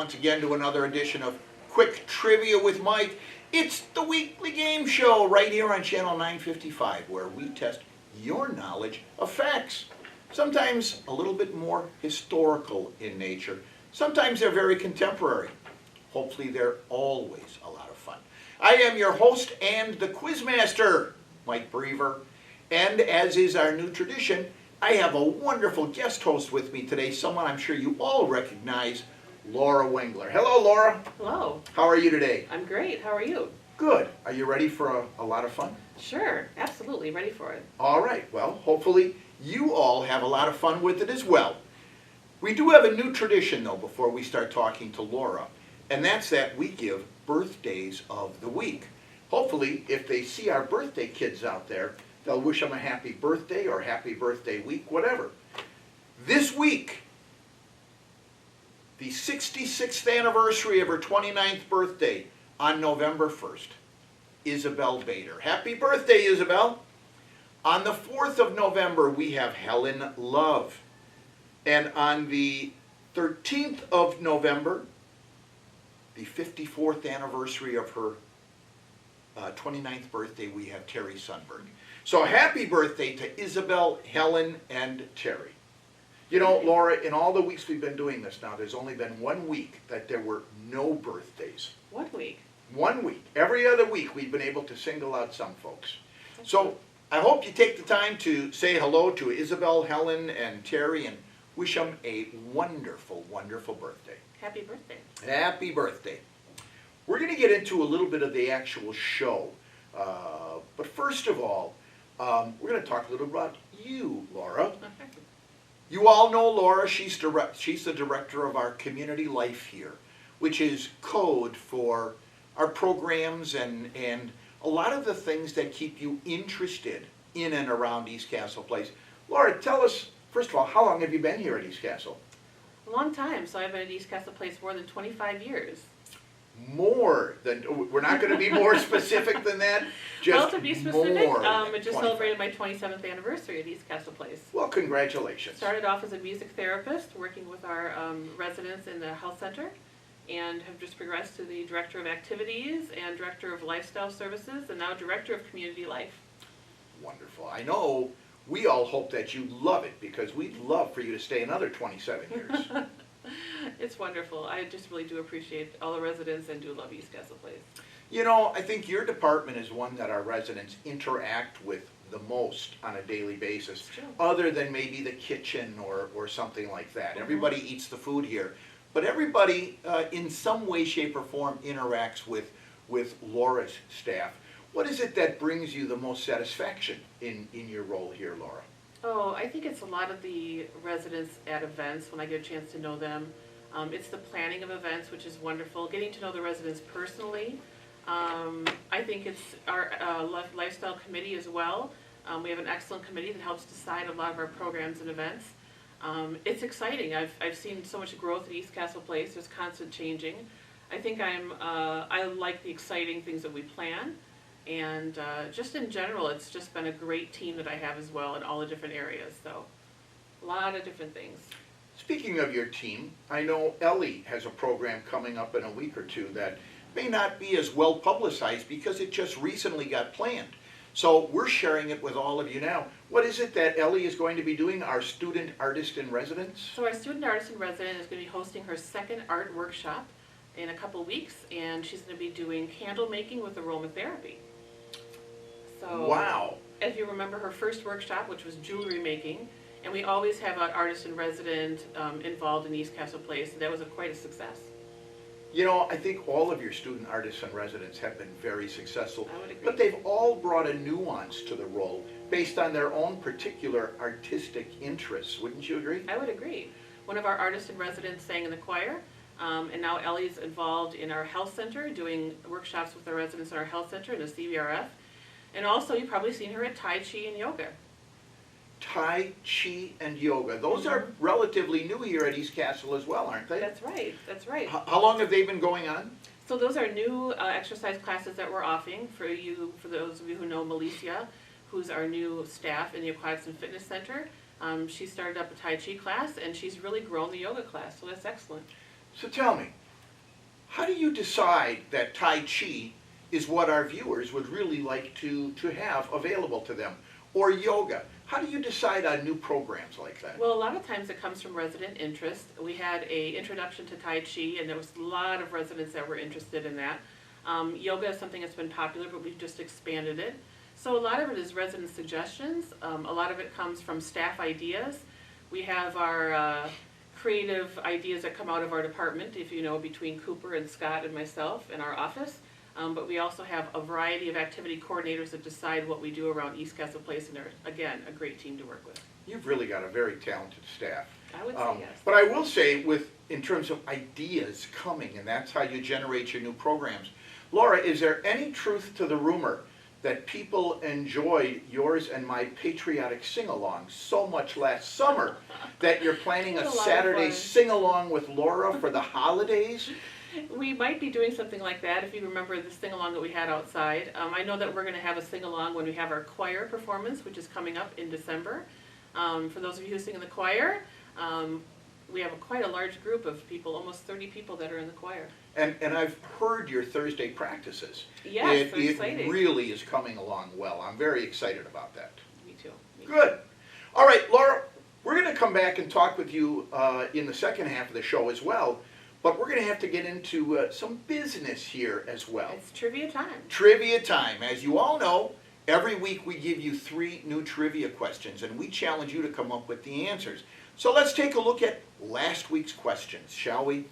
once again to another edition of Quick Trivia with Mike. It's the weekly game show right here on Channel 955 where we test your knowledge of facts. Sometimes a little bit more historical in nature. Sometimes they're very contemporary. Hopefully they're always a lot of fun. I am your host and the Quizmaster, Mike Brever. And as is our new tradition, I have a wonderful guest host with me today, someone I'm sure you all recognize, Laura Wengler. Hello, Laura. Hello. How are you today? I'm great. How are you? Good. Are you ready for a lot of fun? Sure. Absolutely. Ready for it. All right. Well, hopefully you all have a lot of fun with it as well. We do have a new tradition, though, before we start talking to Laura, and that's that we give birthdays of the week. Hopefully, if they see our birthday kids out there, they'll wish them a happy birthday or happy birthday week, whatever. This week, the 66th anniversary of her 29th birthday on November 1st, Isabel Bader. Happy birthday, Isabel. On the 4th of November, we have Helen Love. And on the 13th of November, the 54th anniversary of her 29th birthday, we have Terry Sundberg. So happy birthday to Isabel, Helen, and Terry. You know, Laura, in all the weeks we've been doing this now, there's only been 1 week that there were no birthdays. What week? 1 week. Every other week we've been able to single out some folks. So I hope you take the time to say hello to Isabel, Helen, and Terry and wish them a wonderful, wonderful birthday. Happy birthday. Happy birthday. We're going to get into a little bit of the actual show. But first of all, we're going to talk a little about you, Laura. You all know Laura. She's the director of our community life here, which is code for our programs and a lot of the things that keep you interested in and around East Castle Place. Laura, tell us, first of all, how long have you been here at East Castle? A long time. So I've been at East Castle Place more than 25 years. More than, we're not going to be more specific than that, just well, to be specific, more I just celebrated my 27th anniversary at East Castle Place. Well, congratulations. Started off as a music therapist, working with our residents in the health center, and have just progressed to the director of activities and director of lifestyle services, and now director of community life. Wonderful. I know we all hope that you love it, because we'd love for you to stay another 27 years. It's wonderful. I just really do appreciate all the residents and do love East Castle Place. You know, I think your department is one that our residents interact with the most on a daily basis, other than maybe the kitchen or something like that. Mm-hmm. Everybody eats the food here, but everybody in some way, shape, or form interacts with Laura's staff. What is it that brings you the most satisfaction in your role here, Laura? Oh, I think it's a lot of the residents at events when I get a chance to know them. It's the planning of events, which is wonderful. Getting to know the residents personally. I think it's our lifestyle committee as well. We have an excellent committee that helps decide a lot of our programs and events. It's exciting. I've seen so much growth at East Castle Place. There's constant changing. I think I like the exciting things that we plan. And just in general, it's just been a great team that I have as well in all the different areas. So, a lot of different things. Speaking of your team, I know Ellie has a program coming up in a week or two that may not be as well publicized because it just recently got planned. So we're sharing it with all of you now. What is it that Ellie is going to be doing, our student artist in residence? So our student artist in residence is going to be hosting her second art workshop in a couple weeks, and she's going to be doing candle making with aromatherapy. So, wow. If you remember her first workshop, which was jewelry making, and we always have an artist in resident involved in East Castle Place, so that was quite a success. You know, I think all of your student artists and residents have been very successful, I would agree. but they've all brought a nuance to the role based on their own particular artistic interests. Wouldn't you agree? I would agree. One of our artists in residence sang in the choir, and now Ellie's involved in our health center, doing workshops with our residents in our health center in the CBRF. And also, you've probably seen her at Tai Chi and yoga. Tai Chi and yoga. Those are relatively new here at East Castle as well, aren't they? That's right. That's right. How long have they been going on? So those are new exercise classes that we're offering for those of you who know Malicia, who's our new staff in the Aquatics and Fitness Center. She started up a Tai Chi class, and she's really grown the yoga class, so that's excellent. So tell me, How do you decide that Tai Chi is what our viewers would really like to have available to them? Or yoga? How do you decide on new programs like that? Well, a lot of times it comes from resident interest. We had a introduction to Tai Chi, and there was a lot of residents that were interested in that. Yoga is something that's been popular, but we've just expanded it. So a lot of it is resident suggestions. A lot of it comes from staff ideas. We have our creative ideas that come out of our department, if you know, between Cooper and Scott and myself in our office. But we also have a variety of activity coordinators that decide what we do around East Castle Place, and they're, again, a great team to work with. You've really got a very talented staff. I would say yes. But I will say, in terms of ideas coming, and that's how you generate your new programs. Laura, is there any truth to the rumor that people enjoyed yours and my patriotic sing-along so much last summer that you're planning a Saturday sing-along with Laura for the holidays? We might be doing something like that, if you remember the sing-along that we had outside. I know that we're going to have a sing-along when we have our choir performance, which is coming up in December. For those of you who sing in the choir, we have quite a large group of people, almost 30 people that are in the choir. And I've heard your Thursday practices. Yes, they're exciting. It really is coming along well. I'm very excited about that. Me too. Good. All right, Laura, we're going to come back and talk with you in the second half of the show as well. But we're going to have to get into some business here as well. It's trivia time. Trivia time. As you all know, every week we give you 3 new trivia questions, and we challenge you to come up with the answers. So let's take a look at last week's questions, shall we?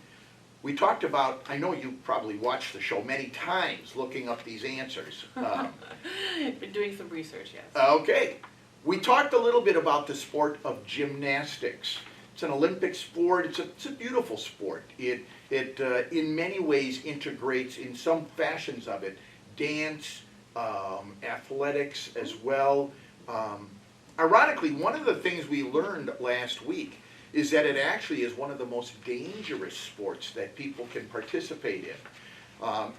We talked about, I know you probably watched the show many times looking up these answers. Been doing some research, yes. Okay. We talked a little bit about the sport of gymnastics. It's an Olympic sport. It's a beautiful sport. It in many ways integrates in some fashions of it dance, athletics as well. Ironically, one of the things we learned last week is that it actually is one of the most dangerous sports that people can participate in.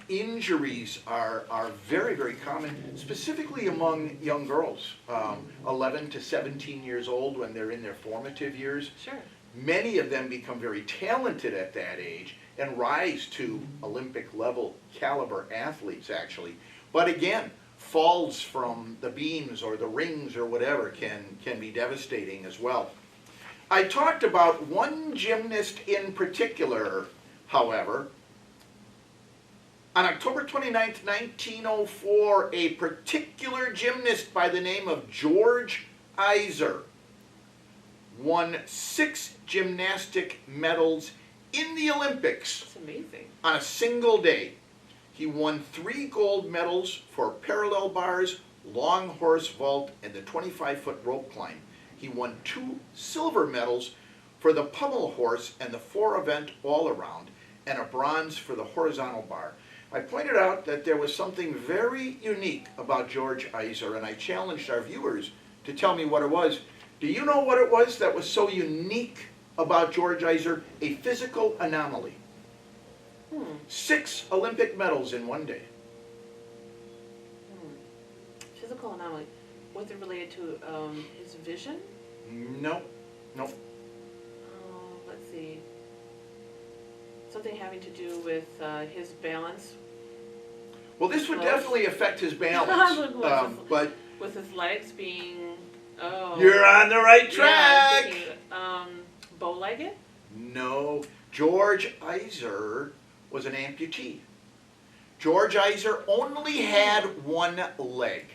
Injuries are very, very common, specifically among young girls, 11 to 17 years old when they're in their formative years. Sure. Many of them become very talented at that age and rise to Olympic level caliber athletes actually. But again, falls from the beams or the rings or whatever can be devastating as well. I talked about one gymnast in particular, however. On October 29th, 1904, a particular gymnast by the name of George Iser won 6 gymnastic medals in the Olympics. That's amazing. On a single day. He won 3 gold medals for parallel bars, long horse vault, and the 25-foot rope climb. He won 2 silver medals for the pommel horse and the 4-event all-around, and a bronze for the horizontal bar. I pointed out that there was something very unique about George Iser, and I challenged our viewers to tell me what it was. Do you know what it was that was so unique about George Iser? A physical anomaly. 6 Olympic medals in one day. Physical anomaly. Was it related to his vision? No. Let's see. Something having to do with his balance. Well, this would definitely affect his balance. But with his legs being, you're on the right track. Yeah, bow-legged? No. George Iser was an amputee. George Iser only had one leg.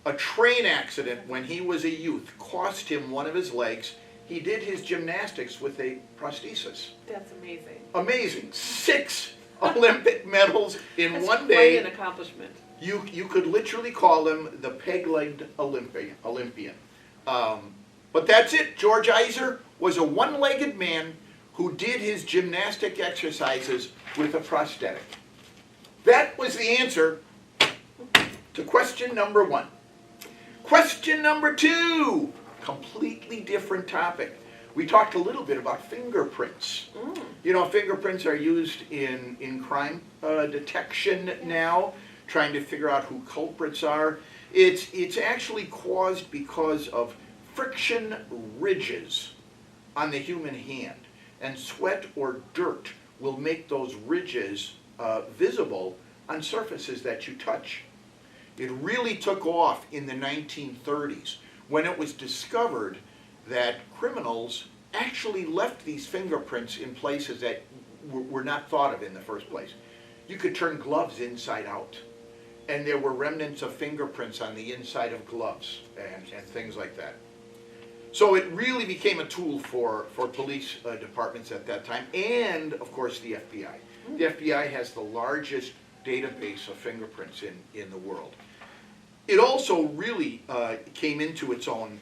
A train accident when he was a youth cost him one of his legs. He did his gymnastics with a prosthesis. That's amazing. Amazing. 6 Olympic medals in That's one day. Quite an accomplishment. You could literally call him the peg-legged Olympian. But that's it. George Iser was a one-legged man who did his gymnastic exercises with a prosthetic. That was the answer to question number 1. Question number 2, completely different topic. We talked a little bit about fingerprints. You know, fingerprints are used in crime detection now, trying to figure out who culprits are. It's actually caused because of friction ridges on the human hand, and sweat or dirt will make those ridges visible on surfaces that you touch. It really took off in the 1930s when it was discovered that criminals actually left these fingerprints in places that were not thought of in the first place. You could turn gloves inside out, and there were remnants of fingerprints on the inside of gloves and things like that. So it really became a tool for police departments at that time, and of course the FBI. The FBI has the largest database of fingerprints in the world. It also really came into its own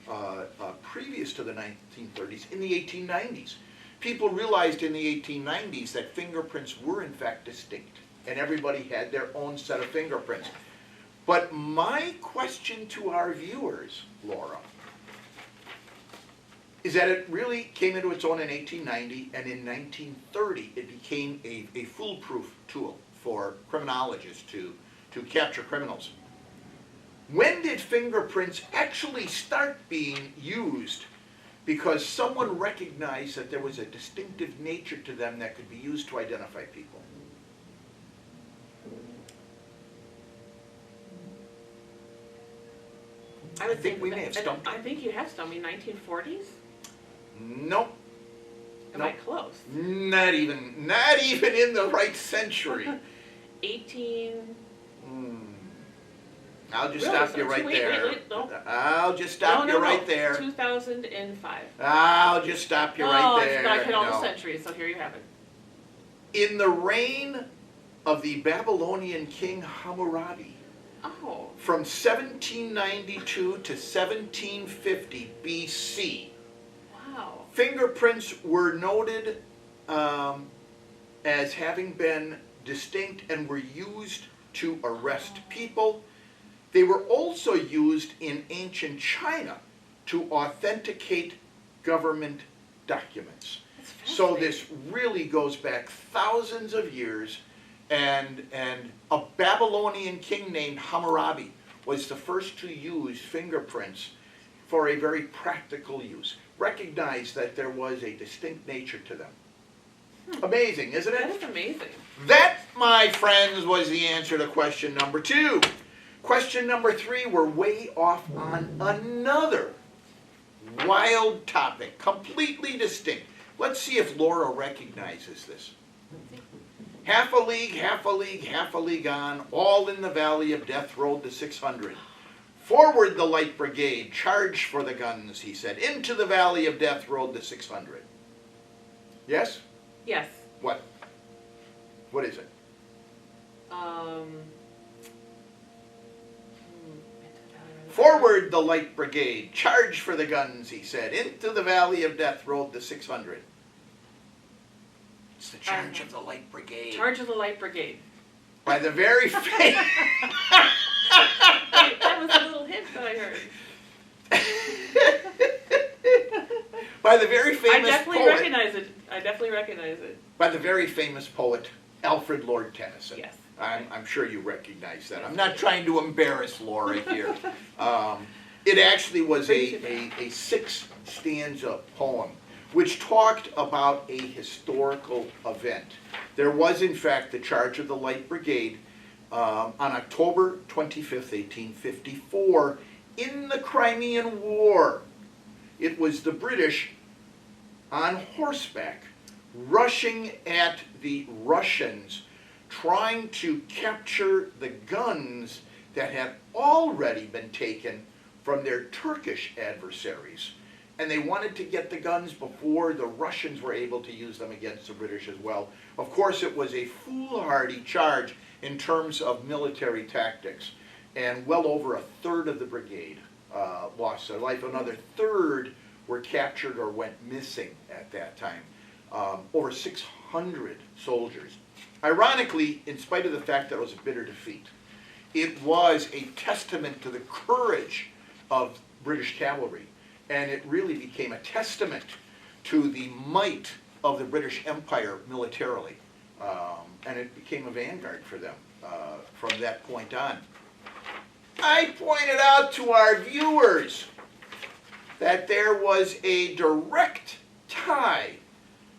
previous to the 1930s in the 1890s. People realized in the 1890s that fingerprints were in fact distinct, and everybody had their own set of fingerprints. But my question to our viewers, Laura, is that it really came into its own in 1890, and in 1930 it became a foolproof tool for criminologists to capture criminals. When did fingerprints actually start being used because someone recognized that there was a distinctive nature to them that could be used to identify people? I would think we may have stumped I think you have stumped me. 1940s? Nope. Am I close? Not even in the right century. 18. I'll just stop you right there. Wait, no. I'll just stop you right there. 2005. I'll just stop you right there. I hit all the centuries, so here you have it. In the reign of the Babylonian king Hammurabi, from 1792 to 1750 BC, wow, fingerprints were noted as having been distinct and were used to arrest people. They were also used in ancient China to authenticate government documents. So this really goes back thousands of years, and a Babylonian king named Hammurabi was the first to use fingerprints for a very practical use. Recognized that there was a distinct nature to them. Amazing, isn't it? That is amazing. That, my friends, was the answer to question number 2. Question number 3, we're way off on another wild topic, completely distinct. Let's see if Laura recognizes this. Half a league, half a league, half a league on, all in the valley of death rode the 600. Forward the light brigade, charge for the guns, he said. Into the valley of death rode the 600. Yes? Yes. What? What is it? Forward the light brigade, charge for the guns, he said. Into the valley of death rode the 600. It's the charge of the light brigade. Charge of the light brigade. By the very famous... That was a little hint that I heard. By the very famous I definitely recognize it. By the very famous poet, Alfred Lord Tennyson. Yes. I'm sure you recognize that. I'm not trying to embarrass Laura here. It actually was a 6-stanza poem which talked about a historical event. There was, in fact, the Charge of the Light Brigade on October 25th, 1854, in the Crimean War. It was the British on horseback rushing at the Russians, trying to capture the guns that had already been taken from their Turkish adversaries. And they wanted to get the guns before the Russians were able to use them against the British as well. Of course, it was a foolhardy charge in terms of military tactics. And well over a third of the brigade lost their life. Another third were captured or went missing at that time. Over 600 soldiers. Ironically, in spite of the fact that it was a bitter defeat, it was a testament to the courage of British cavalry, and it really became a testament to the might of the British Empire militarily, and it became a vanguard for them from that point on. I pointed out to our viewers that there was a direct tie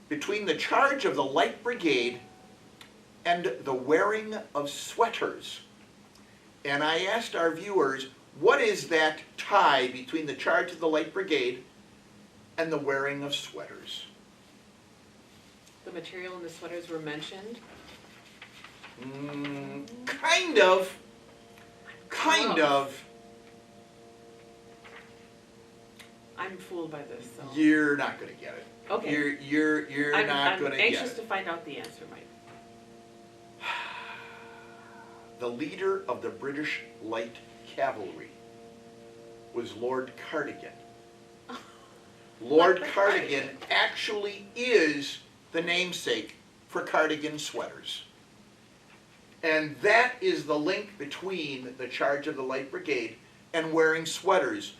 between the charge of the Light Brigade and the wearing of sweaters. And I asked our viewers, what is that tie between the charge of the Light Brigade and the wearing of sweaters? The material in the sweaters were mentioned. Kind of. I'm fooled by this, so. You're not going to get it. Okay. You're not going to get it. I'm anxious to find out the answer, Mike. The leader of the British Light Cavalry was Lord Cardigan. Lord Cardigan actually is the namesake for cardigan sweaters. And that is the link between the charge of the Light Brigade and wearing sweaters.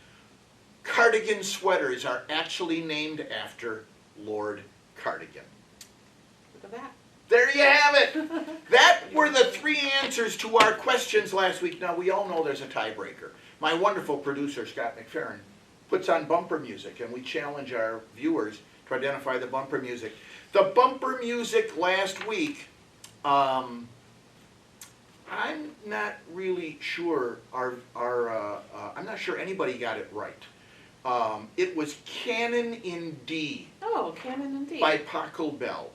Cardigan sweaters are actually named after Lord Cardigan. Look at that. There you have it. That were the 3 answers to our questions last week. Now, we all know there's a tiebreaker. My wonderful producer, Scott McFerrin, puts on bumper music, and we challenge our viewers to identify the bumper music. The bumper music last week, I'm not really sure I'm not sure anybody got it right. It was Canon in D. Oh, Canon in D. By Paco Bell.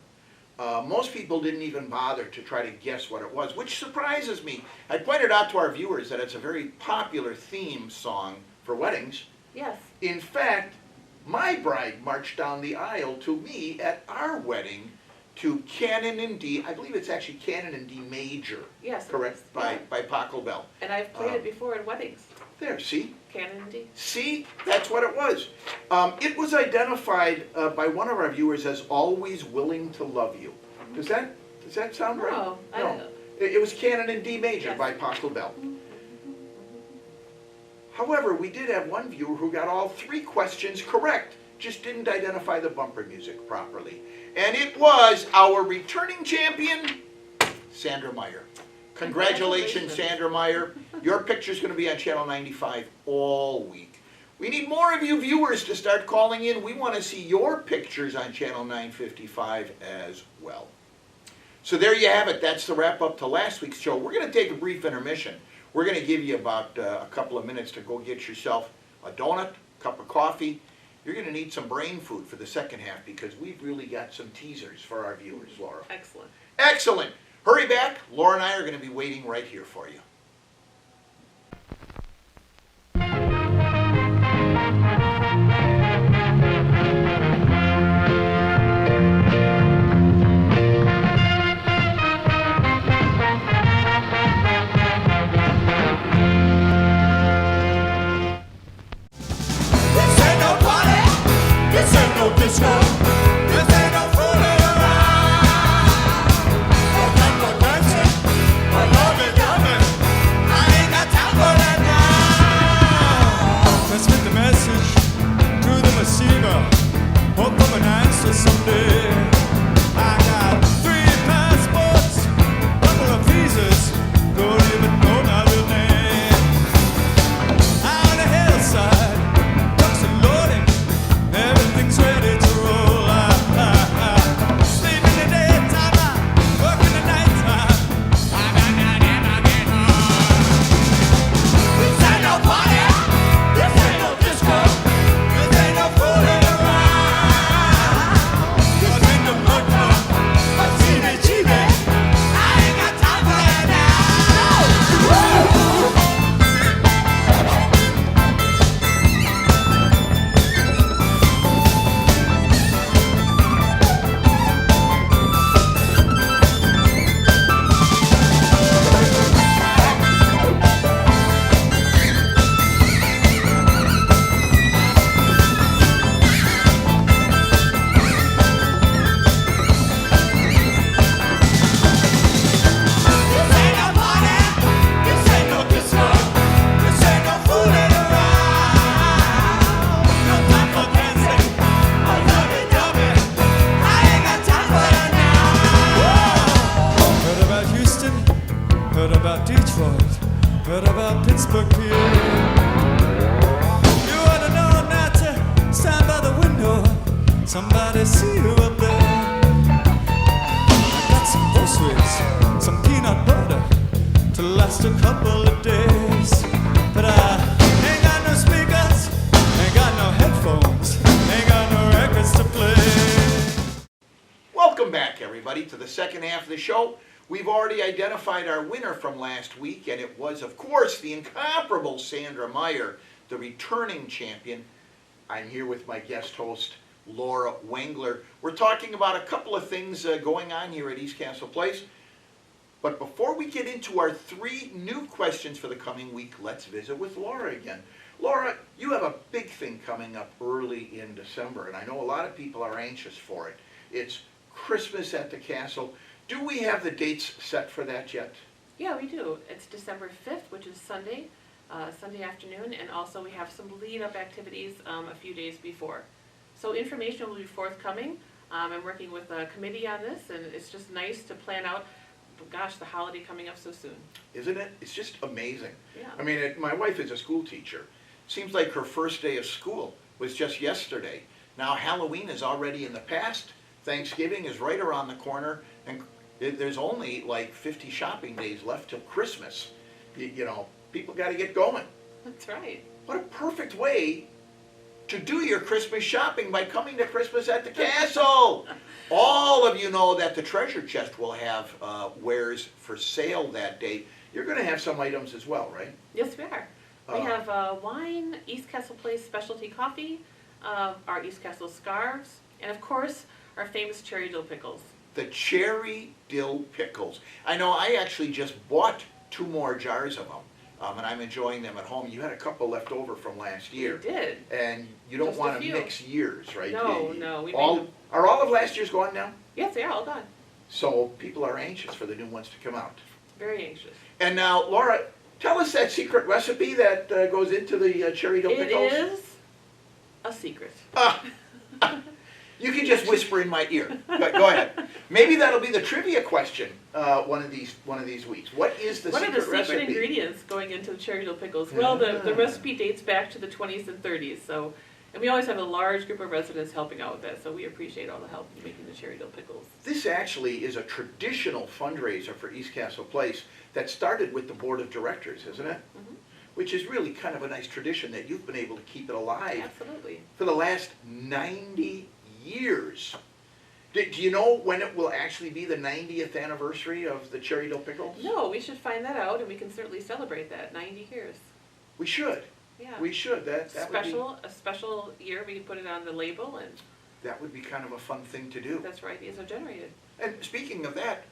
Most people didn't even bother to try to guess what it was, which surprises me. I pointed out to our viewers that it's a very popular theme song for weddings. Yes. In fact, my bride marched down the aisle to me at our wedding to Canon in D. I believe it's actually Canon in D major. Yes. Correct? By Paco Bell. And I've played it before in weddings. There, see? Canon in D. See? That's what it was. It was identified by one of our viewers as Always Willing to Love You. Does that sound right? No. No. It was Canon in D major Yes. by Paco Bell. However, we did have one viewer who got all 3 questions correct, just didn't identify the bumper music properly. And it was our returning champion, Sandra Meyer. Congratulations, Sandra Meyer. Your picture's going to be on Channel 95 all week. We need more of you viewers to start calling in. We want to see your pictures on Channel 955 as well. So there you have it. That's the wrap up to last week's show. We're going to take a brief intermission. We're going to give you about a couple of minutes to go get yourself a donut, a cup of coffee. You're going to need some brain food for the second half because we've really got some teasers for our viewers, Laura. Excellent. Excellent. Hurry back. Laura and I are going to be waiting right here for you. Heard about Pittsburgh Pier. You ought to know not to stand by the window. Somebody see you up there. sweets, some peanut butter to last a couple of days. But I ain't got no speakers, ain't got no headphones, ain't got no records to play. Welcome back, everybody, to the second half of the show. We've already identified our winner from last week, and it was, of course, the incomparable Sandra Meyer, the returning champion. I'm here with my guest host, Laura Wengler. We're talking about a couple of things going on here at East Castle Place. But before we get into our 3 new questions for the coming week, let's visit with Laura again. Laura, you have a big thing coming up early in December, and I know a lot of people are anxious for it. It's Christmas at the Castle. Do we have the dates set for that yet? Yeah, we do. It's December 5th, which is Sunday, Sunday afternoon, and also we have some lead-up activities a few days before. So information will be forthcoming. I'm working with a committee on this, and it's just nice to plan out, gosh, the holiday coming up so soon. Isn't it? It's just amazing. Yeah. I mean, my wife is a school teacher. Seems like her first day of school was just yesterday. Now Halloween is already in the past. Thanksgiving is right around the corner, and there's only like 50 shopping days left till Christmas. You know, people got to get going. That's right. What a perfect way to do your Christmas shopping by coming to Christmas at the Castle. All of you know that the treasure chest will have wares for sale that day. You're going to have some items as well, right? Yes, we are. We have wine, East Castle Place specialty coffee, our East Castle scarves, and of course, our famous cherry dill pickles. The cherry dill pickles. I know I actually just bought 2 more jars of them, and I'm enjoying them at home. You had a couple left over from last year. We did. And you don't Just want a to few. mix years, right? No, no. We made All, them. are all of last year's gone now? Yes, they are all gone. So people are anxious for the new ones to come out. Very anxious. And now, Laura, tell us that secret recipe that goes into the cherry dill pickles. It is a secret. You can just whisper in my ear. Go ahead. Maybe that'll be the trivia question one of these weeks. What is the What secret are the secret recipe? ingredients going into the cherry dill pickles? Well, the recipe dates back to the 20s and 30s. So, and we always have a large group of residents helping out with that. So we appreciate all the help in making the cherry dill pickles. This actually is a traditional fundraiser for East Castle Place that started with the board of directors, isn't it? Mm-hmm. Which is really kind of a nice tradition that you've been able to keep it alive Absolutely. for the last 90 years. Do you know when it will actually be the 90th anniversary of the cherry dill pickles? No, we should find that out, and we can certainly celebrate that. 90 years. We should. Yeah. We should. That A special year. We can put it on the label, and that would be kind of a fun thing to do. that's right. These are generated. And speaking of that,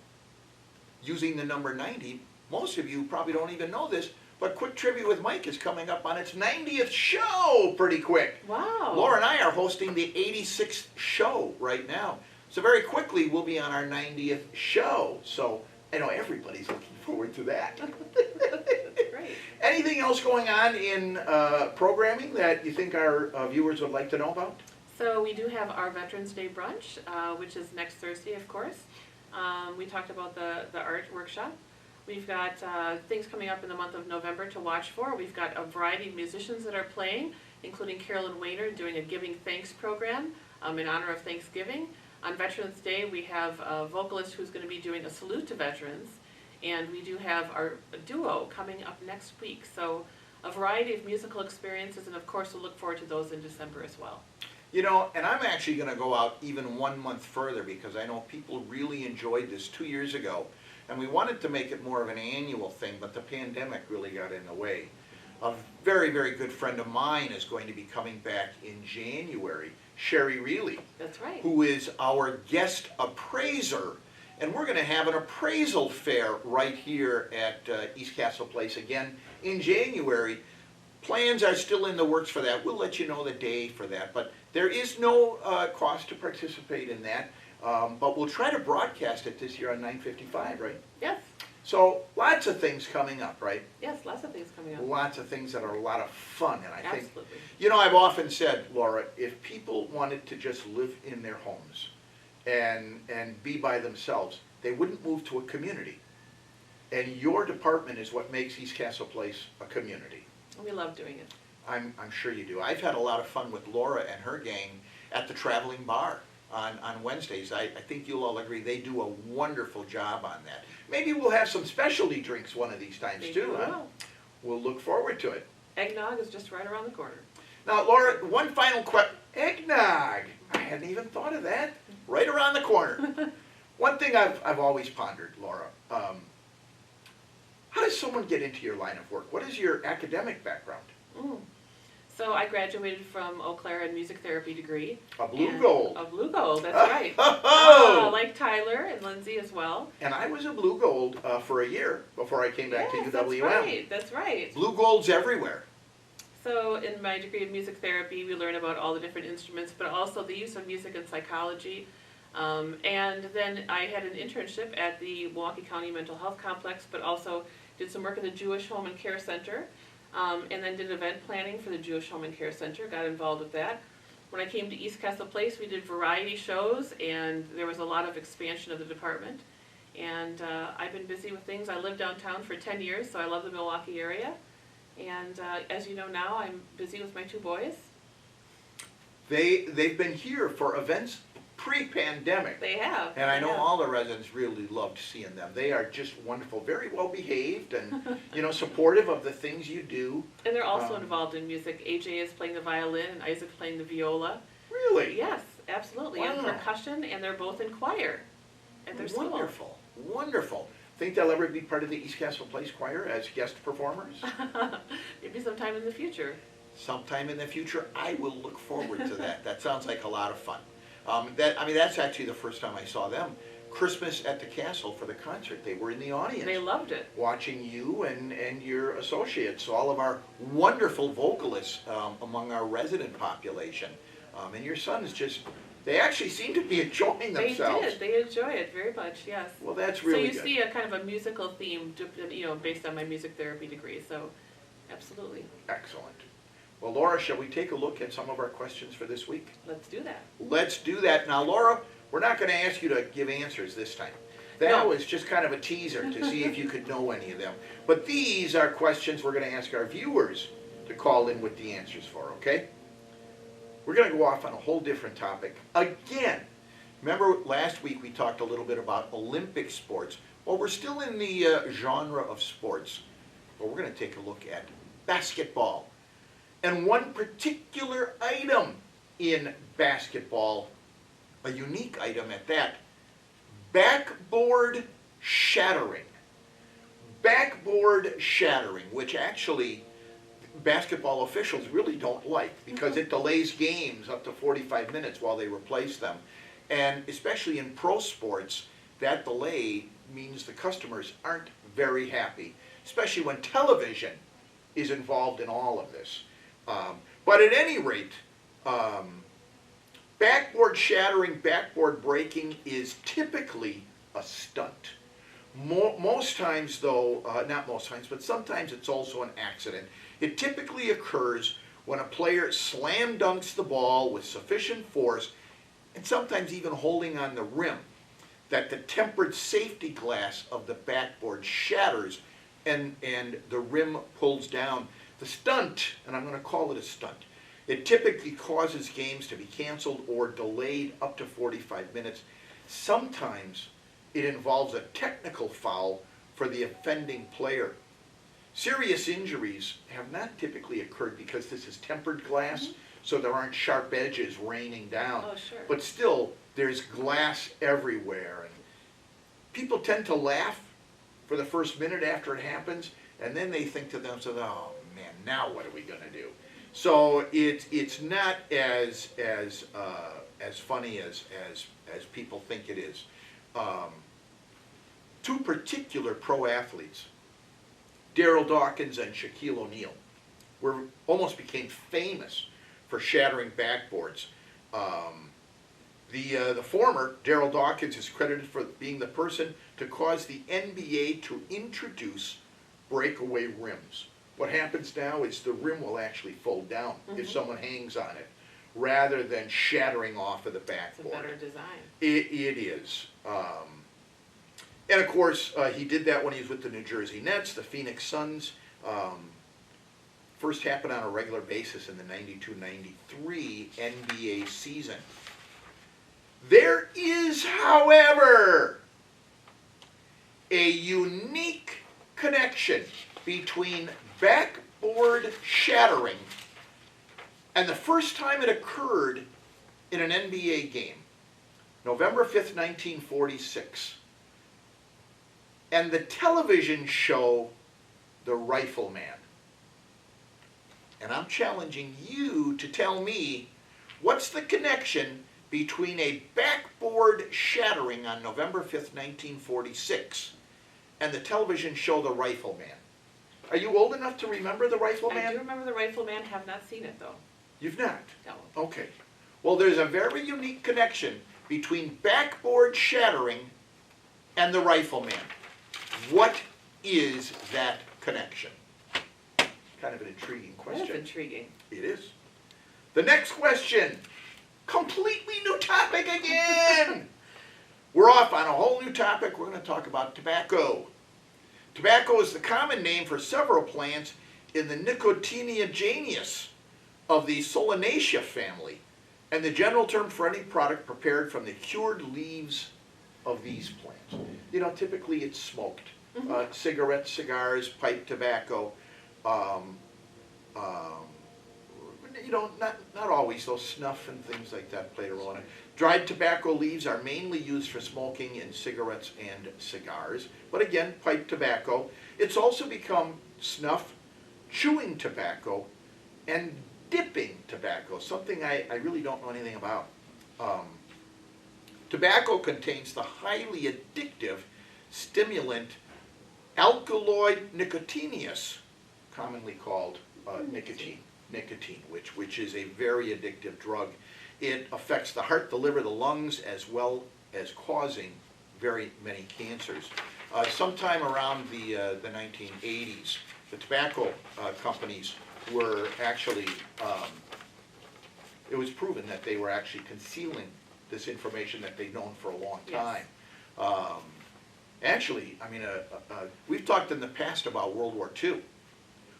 using the number 90, most of you probably don't even know this, but Quick Trivia with Mike is coming up on its 90th show pretty quick. Wow. Laura and I are hosting the 86th show right now. So very quickly, we'll be on our 90th show. So I know everybody's looking forward to that. Great. Anything else going on in programming that you think our viewers would like to know about? So we do have our Veterans Day brunch, which is next Thursday, of course. We talked about the art workshop. We've got things coming up in the month of November to watch for. We've got a variety of musicians that are playing, including Carolyn Wayner doing a Giving Thanks program in honor of Thanksgiving. On Veterans Day, we have a vocalist who's going to be doing a salute to veterans, and we do have our duo coming up next week. So a variety of musical experiences, and of course we'll look forward to those in December as well. You know, and I'm actually going to go out even 1 month further because I know people really enjoyed this 2 years ago. And we wanted to make it more of an annual thing, but the pandemic really got in the way. A very, very good friend of mine is going to be coming back in January, Sherry Reilly. That's right. Who is our guest appraiser. And we're going to have an appraisal fair right here at East Castle Place again in January. Plans are still in the works for that. We'll let you know the day for that. But there is no cost to participate in that. But we'll try to broadcast it this year on 955, right? Yes. So lots of things coming up, right? Yes, lots of things coming up. Lots of things that are a lot of fun. And I think, Absolutely. you know, I've often said, Laura, if people wanted to just live in their homes and be by themselves, they wouldn't move to a community. And your department is what makes East Castle Place a community. We love doing it. I'm sure you do. I've had a lot of fun with Laura and her gang at the Traveling Bar. on Wednesdays. I think you'll all agree they do a wonderful job on that. Maybe we'll have some specialty drinks one of these times Maybe too, we huh? will. We'll look forward to it. Eggnog is just right around the corner. Now, Laura, one final question. Eggnog. I hadn't even thought of that. Right around the corner. One thing I've always pondered, Laura. How does someone get into your line of work? What is your academic background? So I graduated from Eau Claire in music therapy degree. A blue gold. A blue gold, that's right. Like Tyler and Lindsay as well. And I was a blue gold for a year before I came back to UWM. That's right. Blue golds everywhere. So in my degree of music therapy, we learn about all the different instruments, but also the use of music in psychology. And then I had an internship at the Milwaukee County Mental Health Complex, but also did some work at the Jewish Home and Care Center, and then did event planning for the Jewish Home and Care Center, got involved with that. When I came to East Castle Place, we did variety shows, and there was a lot of expansion of the department. And I've been busy with things. I lived downtown for 10 years, so I love the Milwaukee area. And as you know now, I'm busy with my two boys. They've been here for events pre-pandemic. They have. And I know all the residents really loved seeing them. They are just wonderful, very well behaved, and supportive of the things you do. And they're also involved in music. AJ is playing the violin, and Isaac's playing the viola. Really? Yes, absolutely. Wow. And percussion, and they're both in choir at their school. Wonderful, wonderful. Think they'll ever be part of the East Castle Place Choir as guest performers? Maybe sometime in the future. Sometime in the future, I will look forward to that. That sounds like a lot of fun. That's actually the first time I saw them. Christmas at the Castle for the concert. They were in the audience. They loved it. Watching you and your associates, all of our wonderful vocalists among our resident population. And your sons they actually seem to be enjoying themselves. They did. They enjoy it very much, yes. Well, that's really good. So you see a kind of a musical theme, based on my music therapy degree, so absolutely. Excellent. Well, Laura, shall we take a look at some of our questions for this week? Let's do that. Let's do that. Now, Laura, we're not going to ask you to give answers this time. That was just kind of a teaser to see if you could know any of them. But these are questions we're going to ask our viewers to call in with the answers for, okay? We're going to go off on a whole different topic. Again, remember last week we talked a little bit about Olympic sports. Well, we're still in the genre of sports, but we're going to take a look at basketball. And one particular item in basketball, a unique item at that, backboard shattering. Backboard shattering, which actually basketball officials really don't like because it delays games up to 45 minutes while they replace them. And especially in pro sports, that delay means the customers aren't very happy, especially when television is involved in all of this. But at any rate, backboard shattering, backboard breaking is typically a stunt. Most times though, not most times, but sometimes it's also an accident. It typically occurs when a player slam dunks the ball with sufficient force, and sometimes even holding on the rim, that the tempered safety glass of the backboard shatters and the rim pulls down. The stunt, and I'm going to call it a stunt, it typically causes games to be canceled or delayed up to 45 minutes. Sometimes it involves a technical foul for the offending player. Serious injuries have not typically occurred because this is tempered glass, so there aren't sharp edges raining down. Oh, sure. But still, there's glass everywhere. And people tend to laugh for the first minute after it happens, and then they think to themselves, oh man, now what are we going to do? So it's not as funny as people think it is. Two particular pro athletes, Daryl Dawkins and Shaquille O'Neal, almost became famous for shattering backboards. The former, Daryl Dawkins, is credited for being the person to cause the NBA to introduce breakaway rims. What happens now is the rim will actually fold down if someone hangs on it, rather than shattering off of the backboard. It's a better design. It is. And of course, he did that when he was with the New Jersey Nets, the Phoenix Suns. First happened on a regular basis in the 92-93 NBA season. There is, however, a unique connection between backboard shattering and the first time it occurred in an NBA game, November 5th, 1946, and the television show The Rifleman. And I'm challenging you to tell me what's the connection between a backboard shattering on November 5th, 1946 and the television show The Rifleman. Are you old enough to remember The Rifleman? I do remember The Rifleman, have not seen it though. You've not? No. Okay. Well, there's a very unique connection between backboard shattering and The Rifleman. What is that connection? Kind of an intriguing question. That's intriguing. It is. The next question, completely new topic again. We're off on a whole new topic. We're going to talk about tobacco. Tobacco is the common name for several plants in the Nicotiana genus of the Solanaceae family, and the general term for any product prepared from the cured leaves of these plants. You know, typically it's smoked. Cigarettes, cigars, pipe tobacco. You know, not always, though. Snuff and things like that play a role in it. Dried tobacco leaves are mainly used for smoking in cigarettes and cigars. But again, pipe tobacco. It's also become snuff, chewing tobacco, and dipping tobacco, something I really don't know anything about. Tobacco contains the highly addictive stimulant alkaloid nicotinus, commonly called nicotine, which is a very addictive drug. It affects the heart, the liver, the lungs, as well as causing very many cancers. Sometime around the 1980s, the tobacco companies were actually, it was proven that they were actually concealing this information that they'd known for a long time. Yes. Actually, I mean, we've talked in the past about World War II.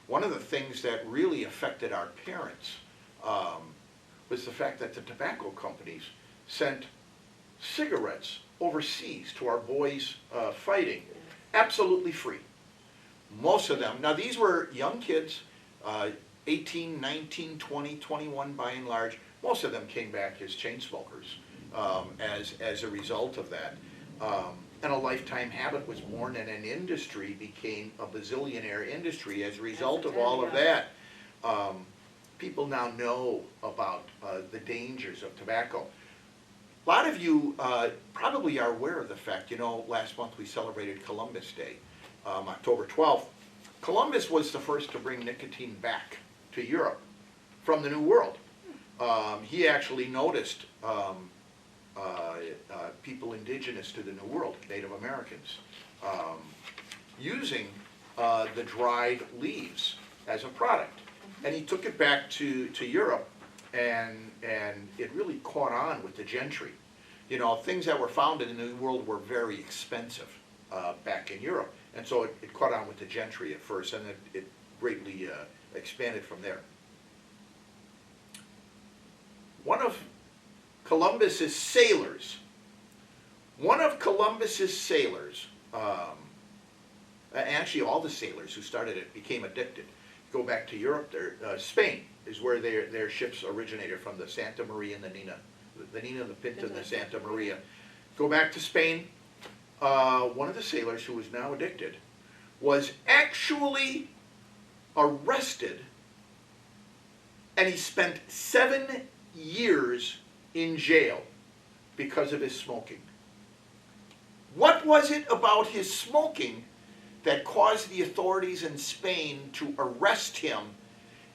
One of the things that really affected our parents was the fact that the tobacco companies sent cigarettes overseas to our boys fighting, absolutely free. Most of them, now these were young kids, 18, 19, 20, 21 by and large. Most of them came back as chain smokers as a result of that. And a lifetime habit was born, and an industry became a bazillionaire industry as a result of all of that. People now know about the dangers of tobacco. A lot of you probably are aware of the fact, you know, last month we celebrated Columbus Day, October 12th. Columbus was the first to bring nicotine back to Europe from the New World. He actually noticed people indigenous to the New World, Native Americans, using the dried leaves as a product. And he took it back to Europe, and it really caught on with the gentry. You know, things that were found in the New World were very expensive back in Europe. And so it caught on with the gentry at first, and it greatly expanded from there. One of Columbus's sailors, actually all the sailors who started it became addicted. Go back to Europe, Spain is where their ships originated from, the Santa Maria and the Nina, the Pinta, and the Santa Maria. Go back to Spain. One of the sailors who was now addicted was actually arrested, and he spent 7 years in jail because of his smoking. What was it about his smoking that caused the authorities in Spain to arrest him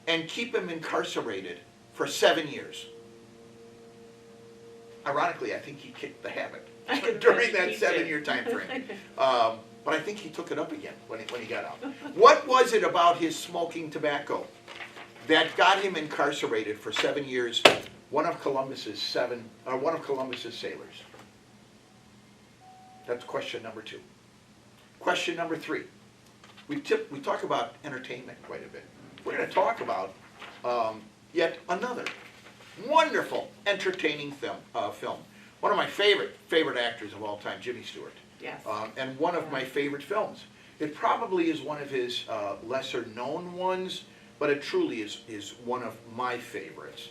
and keep him incarcerated for 7 years? Ironically, I think he kicked the habit during that 7-year time frame. But I think he took it up again when he got out. What was it about his smoking tobacco that got him incarcerated for 7 years? One of Columbus's sailors. That's question number 2. Question number 3. We talk about entertainment quite a bit. We're going to talk about yet another wonderful, entertaining film. one of my favorite actors of all time, Jimmy Stewart. Yes. And one of my favorite films. It probably is one of his lesser known ones, but it truly is one of my favorites.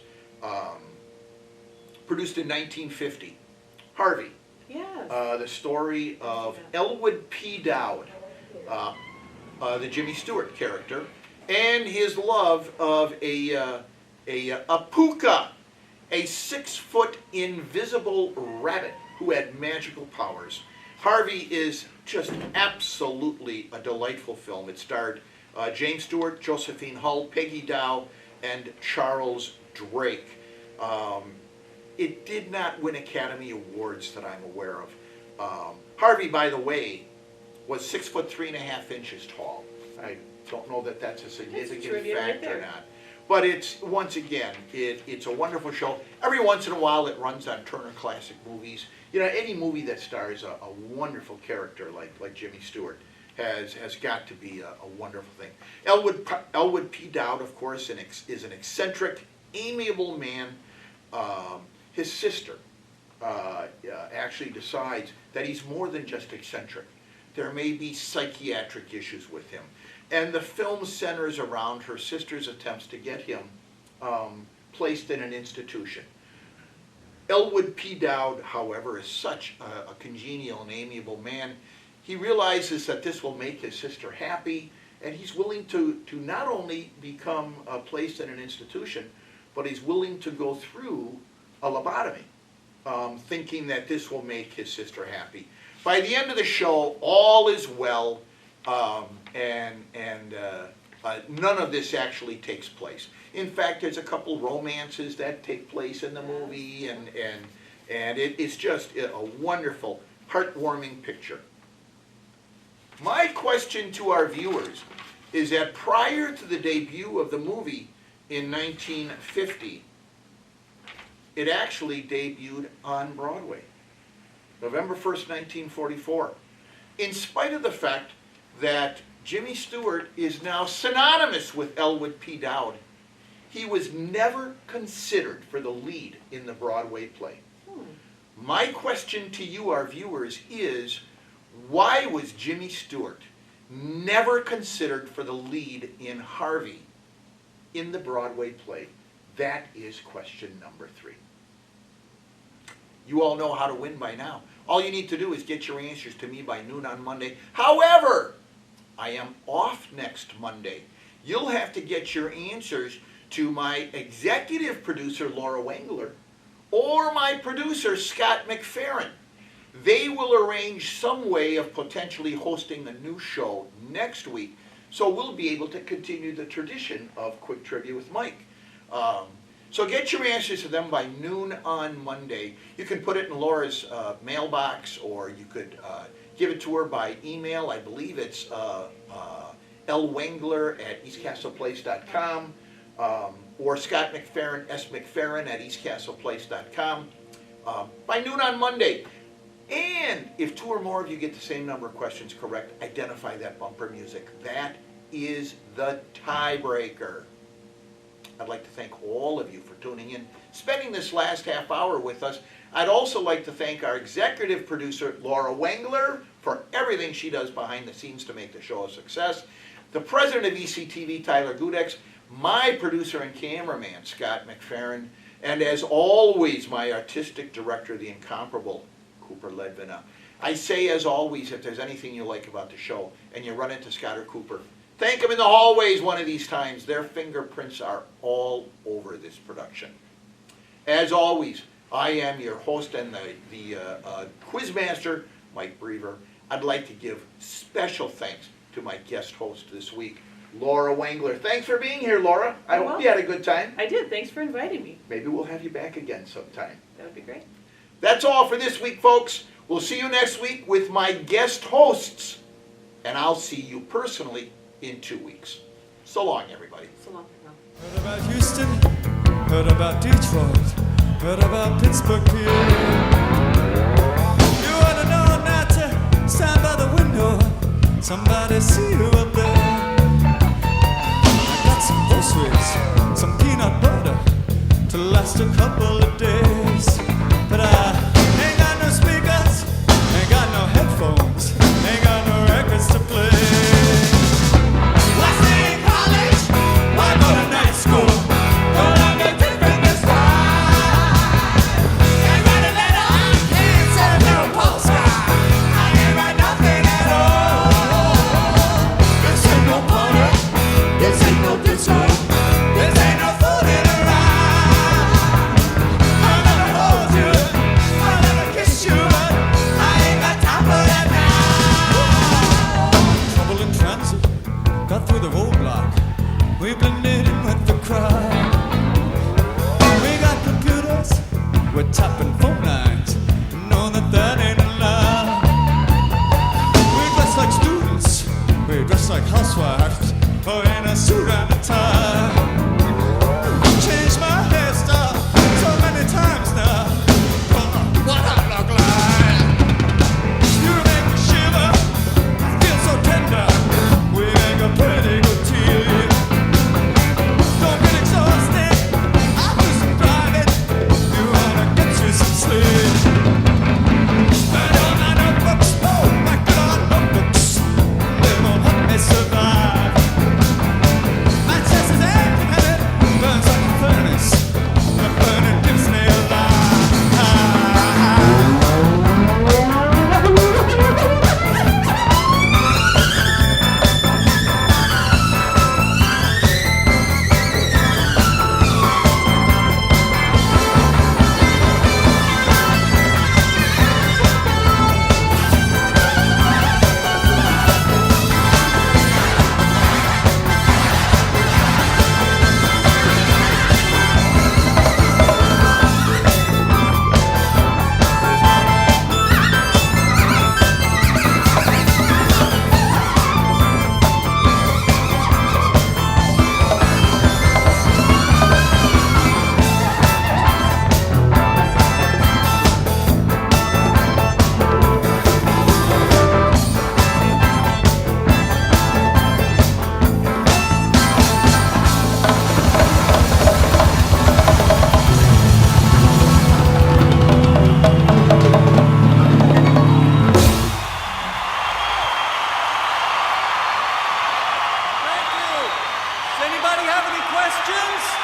Produced in 1950. Harvey. Yes. The story of Elwood P. Dowd, the Jimmy Stewart character, and his love of a puka, a 6-foot invisible rabbit who had magical powers. Harvey is just absolutely a delightful film. It starred James Stewart, Josephine Hull, Peggy Dow, and Charles Drake. It did not win Academy Awards that I'm aware of. Harvey, by the way, was 6 foot 3.5 tall. I don't know that that's a significant fact or not. But it's, once again, it's a wonderful show. Every once in a while it runs on Turner Classic Movies. You know, any movie that stars a wonderful character like Jimmy Stewart has got to be a wonderful thing. Elwood P. Dowd, of course, is an eccentric, amiable man. His sister actually decides that he's more than just eccentric. There may be psychiatric issues with him. And the film centers around her sister's attempts to get him placed in an institution. Elwood P. Dowd, however, is such a congenial and amiable man. He realizes that this will make his sister happy, and he's willing to not only become placed in an institution, but he's willing to go through a lobotomy, thinking that this will make his sister happy. By the end of the show, all is well, and none of this actually takes place. In fact, there's a couple romances that take place in the movie, and it's just a wonderful, heartwarming picture. My question to our viewers is that prior to the debut of the movie in 1950, it actually debuted on Broadway, November 1st, 1944. In spite of the fact that Jimmy Stewart is now synonymous with Elwood P. Dowd, he was never considered for the lead in the Broadway play. My question to you, our viewers, is why was Jimmy Stewart never considered for the lead in Harvey in the Broadway play? That is question number 3. You all know how to win by now. All you need to do is get your answers to me by noon on Monday. However, I am off next Monday. You'll have to get your answers to my executive producer, Laura Wengler, or my producer, Scott McFerrin. They will arrange some way of potentially hosting a new show next week, so we'll be able to continue the tradition of Quick Trivia with Mike. So get your answers to them by noon on Monday. You can put it in Laura's mailbox, or you could give it to her by email. I believe it's lwengler@eastcastleplace.com, or Scott McFerrin, smcferrin@eastcastleplace.com, by noon on Monday. And if 2 or more of you get the same number of questions correct, identify that bumper music. That is the tiebreaker. I'd like to thank all of you for tuning in, spending this last half hour with us. I'd also like to thank our executive producer, Laura Wengler, for everything she does behind the scenes to make the show a success. The president of ECTV, Tyler Gudex, my producer and cameraman, Scott McFerrin, and as always, my artistic director, the incomparable Cooper Ledvina. I say, as always, if there's anything you like about the show and you run into Scott or Cooper, thank them in the hallways one of these times. Their fingerprints are all over this production. As always, I am your host and the quizmaster, Mike Brever. I'd like to give special thanks to my guest host this week, Laura Wengler. Thanks for being here, Laura. I hope you had a good time. I did. Thanks for inviting me. Maybe we'll have you back again sometime. That would be great. That's all for this week, folks. We'll see you next week with my guest hosts, and I'll see you personally in 2 weeks. So long, everybody. So long. Heard about Houston, heard about Detroit, heard about Pittsburgh, PA. You ought to know not to stand by the window, somebody see you up there. I got some groceries, some peanut butter to last a couple of days, but I dressed like housewives or in a suit and a tie. Changed my hairstyle so many times now. What I look like. You make me shiver, I feel so tender. We make a pretty good team. Don't get exhausted, I'll do some driving. You wanna get you some sleep. And all my notebooks, oh my God, notebooks. They won't help me survive. My chest is aching and it burns like a furnace. The burning gives me a Thank you. Does anybody have any questions?